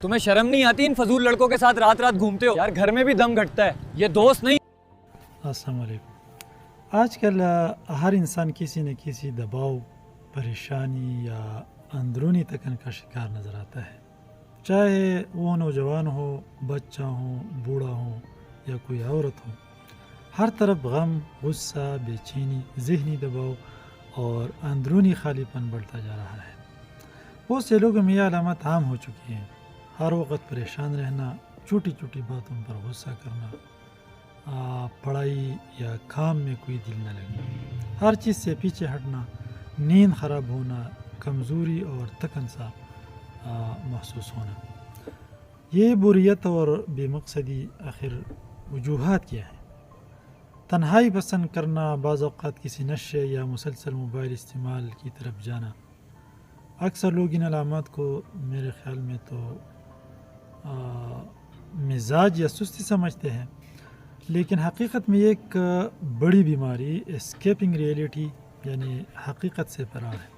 تمہیں شرم نہیں آتی ان فضول لڑکوں کے ساتھ رات رات گھومتے ہو؟ یار گھر میں بھی دم گھٹتا ہے، یہ دوست نہیں۔ السلام علیکم۔ آج کل ہر انسان کسی نہ کسی دباؤ، پریشانی یا اندرونی تکن کا شکار نظر آتا ہے، چاہے وہ نوجوان ہو، بچہ ہو، بوڑھا ہو یا کوئی عورت ہو۔ ہر طرف غم، غصہ، بے چینی، ذہنی دباؤ اور اندرونی خالی پن بڑھتا جا رہا ہے۔ بہت سے لوگوں میں یہ علامات عام ہو چکی ہیں، ہر وقت پریشان رہنا، چھوٹی چھوٹی باتوں پر غصہ کرنا، پڑھائی یا کام میں کوئی دل نہ لگنا، ہر چیز سے پیچھے ہٹنا، نیند خراب ہونا، کمزوری اور تکن سا محسوس ہونا۔ یہ بوریت اور بے مقصدی آخر وجوہات کیا ہیں؟ تنہائی پسند کرنا، بعض اوقات کسی نشے یا مسلسل موبائل استعمال کی طرف جانا۔ اکثر لوگ ان علامات کو میرے خیال میں تو مزاج یا سستی سمجھتے ہیں، لیکن حقیقت میں ایک بڑی بیماری اسکیپنگ ریئلٹی یعنی حقیقت سے فرار ہے،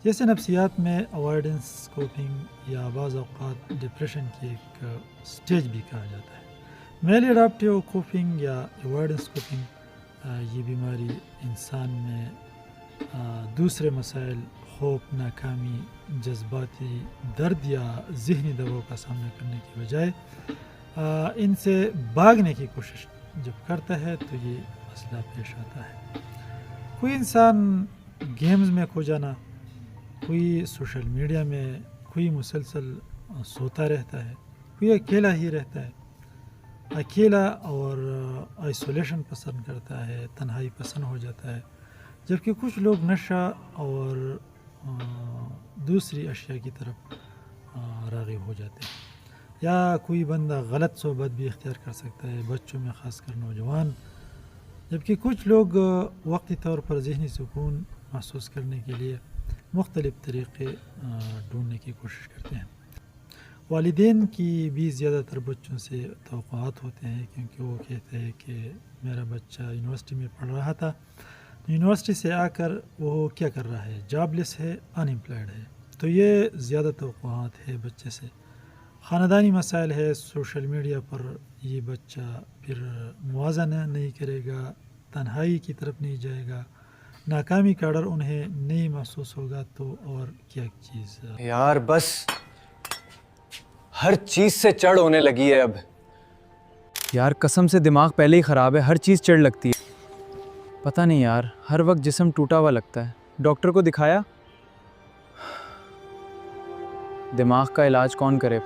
جیسے نفسیات میں اوائیڈنس کوپنگ یا بعض اوقات ڈپریشن کی ایک سٹیج بھی کہا جاتا ہے۔ میل اڈاپٹیو کوپنگ یا اوائیڈنس کوپنگ، یہ بیماری انسان میں دوسرے مسائل، خوف، ناکامی، جذباتی درد یا ذہنی دباؤ کا سامنا کرنے کی بجائے ان سے بھاگنے کی کوشش جب کرتا ہے تو یہ مسئلہ پیش آتا ہے۔ کوئی انسان گیمز میں کھو جانا، کوئی سوشل میڈیا میں، کوئی مسلسل سوتا رہتا ہے، کوئی اکیلا ہی رہتا ہے، اکیلا اور آئسولیشن پسند کرتا ہے، تنہائی پسند ہو جاتا ہے، جبکہ کچھ لوگ نشہ اور دوسری اشیاء کی طرف راغب ہو جاتے ہیں۔ یا کوئی بندہ غلط صحبت بھی اختیار کر سکتا ہے، بچوں میں خاص کر نوجوان، جبکہ کچھ لوگ وقتی طور پر ذہنی سکون محسوس کرنے کے لیے مختلف طریقے ڈھونڈنے کی کوشش کرتے ہیں۔ والدین کی بھی زیادہ تر بچوں سے توقعات ہوتے ہیں، کیونکہ وہ کہتے ہیں کہ میرا بچہ یونیورسٹی میں پڑھ رہا تھا، یونیورسٹی سے آ کر وہ کیا کر رہا ہے، جاب لیس ہے، ان امپلائڈ ہے، تو یہ زیادہ توقعات ہے بچے سے۔ خاندانی مسائل ہے، سوشل میڈیا پر یہ بچہ پھر موازنہ نہیں کرے گا، تنہائی کی طرف نہیں جائے گا، ناکامی کا ڈر انہیں نہیں محسوس ہوگا، تو اور کیا چیز۔ یار بس ہر چیز سے چڑھ ہونے لگی ہے اب۔ یار قسم سے دماغ پہلے ہی خراب ہے، ہر چیز چڑھ لگتی ہے۔ پتہ نہیں یار، ہر وقت جسم ٹوٹا ہوا لگتا ہے۔ ڈاکٹر کو دکھایا، دماغ کا علاج کون کرے۔